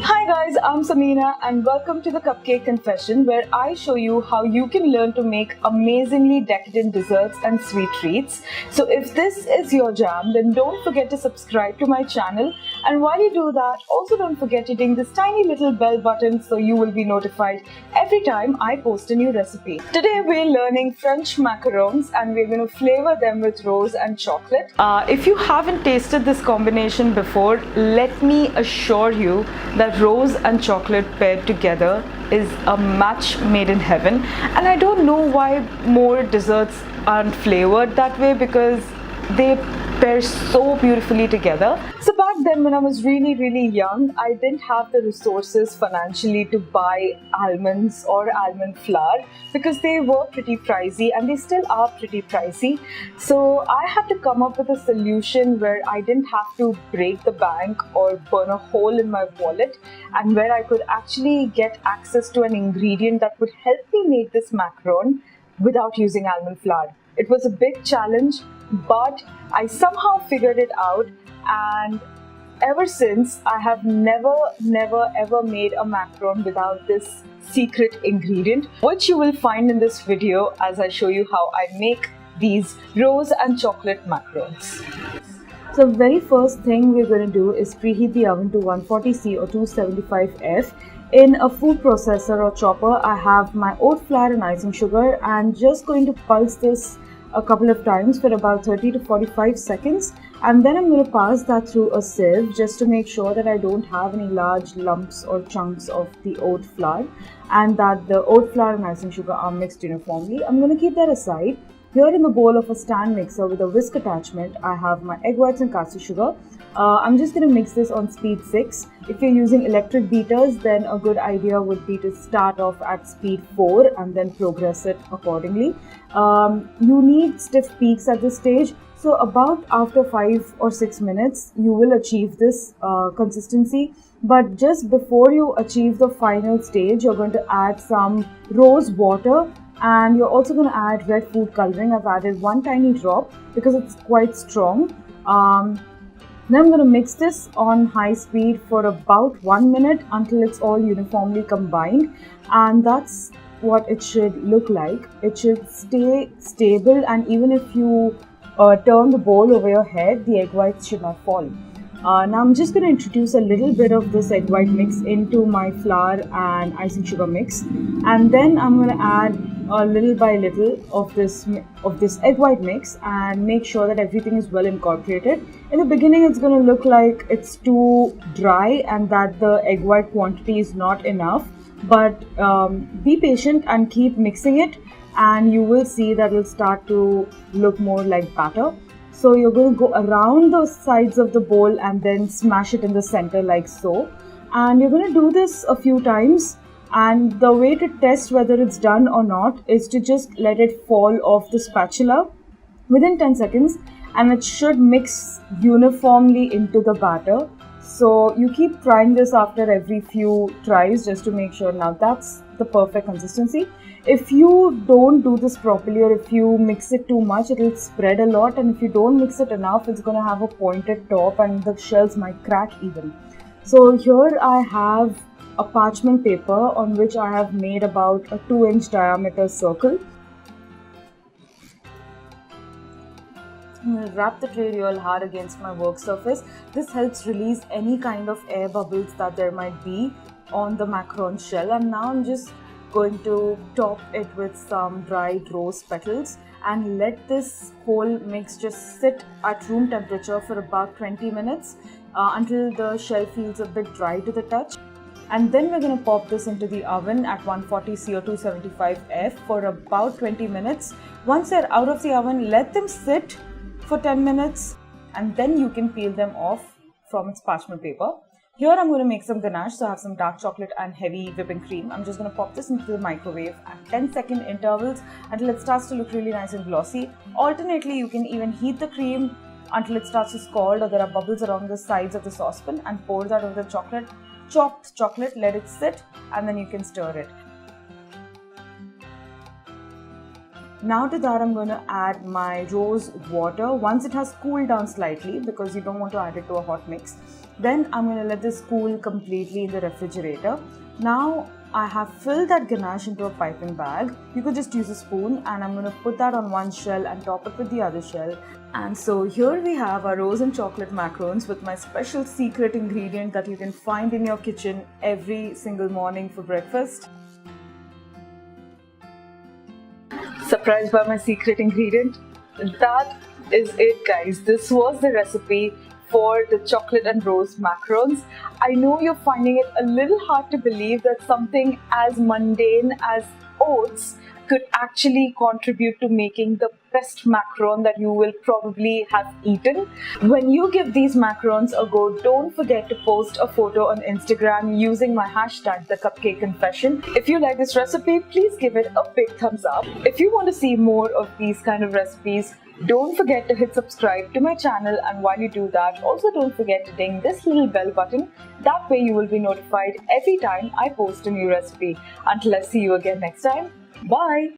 Hi guys, I'm Samina and welcome to the Cupcake Confession, where I show you how you can learn to make amazingly decadent desserts and sweet treats. So if this is your jam, then don't forget to subscribe to my channel, and while you do that, also don't forget hitting this tiny little bell button so you will be notified every time I post a new recipe. Today we're learning French macarons and we're going to flavor them with rose and chocolate. If you haven't tasted this combination before, let me assure you that rose and chocolate paired together is a match made in heaven. And I don't know why more desserts aren't flavored that way, because they pair so beautifully together. So back then when I was really young, I didn't have the resources financially to buy almonds or almond flour because they were pretty pricey, and they still are pretty pricey. So I had to come up with a solution where I didn't have to break the bank or burn a hole in my wallet, and where I could actually get access to an ingredient that would help me make this macaron without using almond flour. It was a big challenge, but I somehow figured it out, and ever since I have never ever made a macaron without this secret ingredient, which you will find in this video as I show you how I make these rose and chocolate macarons. So the very first thing we're going to do is preheat the oven to 140C or 275F. In a food processor or chopper, I have my oat flour and icing sugar, and just going to pulse this a couple of times for about 30 to 45 seconds, and then I'm going to pass that through a sieve just to make sure that I don't have any large lumps or chunks of the oat flour, and that the oat flour and icing sugar are mixed uniformly. I'm going to keep that aside. Here in the bowl of a stand mixer with a whisk attachment, I have my egg whites and caster sugar. I'm just going to mix this on speed 6. If you're using electric beaters, then a good idea would be to start off at speed 4 and then progress it accordingly. You need stiff peaks at this stage, so about after 5 or 6 minutes, you will achieve this consistency. But just before you achieve the final stage, you're going to add some rose water, and you're also going to add red food coloring. I've added one tiny drop because it's quite strong. Then I'm going to mix this on high speed for about 1 minute until it's all uniformly combined, and that's what it should look like. It should stay stable, and even if you turn the bowl over your head, the egg whites should not fall. Now I'm just going to introduce a little bit of this egg white mix into my flour and icing sugar mix, and then I'm going to add a little by little of this egg white mix and make sure that everything is well incorporated. In the beginning, it's going to look like it's too dry and that the egg white quantity is not enough, but be patient and keep mixing it, and you will see that it will start to look more like batter. So you're going to go around the sides of the bowl and then smash it in the center like so. And you're going to do this a few times. And the way to test whether it's done or not is to just let it fall off the spatula within 10 seconds. And it should mix uniformly into the batter. So you keep trying this after every few tries just to make sure. Now that's the perfect consistency. If you don't do this properly, or if you mix it too much, it will spread a lot, and if you don't mix it enough, it's going to have a pointed top and the shells might crack even. So here I have a parchment paper on which I have made about a 2-inch diameter circle. I'm going to wrap the tray real hard against my work surface. This helps release any kind of air bubbles that there might be on the macaron shell, and now I'm just going to top it with some dried rose petals and let this whole mix just sit at room temperature for about 20 minutes until the shell feels a bit dry to the touch. And then we're going to pop this into the oven at 140C or 275F for about 20 minutes. Once they're out of the oven, let them sit for 10 minutes, and then you can peel them off from its parchment paper. Here I'm going to make some ganache, so I have some dark chocolate and heavy whipping cream. I'm just going to pop this into the microwave at 10-second intervals until it starts to look really nice and glossy. Alternately, you can even heat the cream until it starts to scald or there are bubbles around the sides of the saucepan, and pour that over the chopped chocolate, let it sit, and then you can stir it. Now to that I'm going to add my rose water once it has cooled down slightly, because you don't want to add it to a hot mix. Then I'm going to let this cool completely in the refrigerator. Now I have filled that ganache into a piping bag. You could just use a spoon, and I'm going to put that on one shell and top it with the other shell. And so here we have our rose and chocolate macarons with my special secret ingredient that you can find in your kitchen every single morning for breakfast. Surprised by my secret ingredient? That is it, guys. This was the recipe for the chocolate and rose macarons. I know you're finding it a little hard to believe that something as mundane as oats could actually contribute to making the best macaron that you will probably have eaten. When you give these macarons a go, don't forget to post a photo on Instagram using my hashtag #TheCupcakeConfession. If you like this recipe, please give it a big thumbs up. If you want to see more of these kind of recipes, don't forget to hit subscribe to my channel, and while you do that, also don't forget to ding this little bell button. That way you will be notified every time I post a new recipe. Until I see you again next time, bye!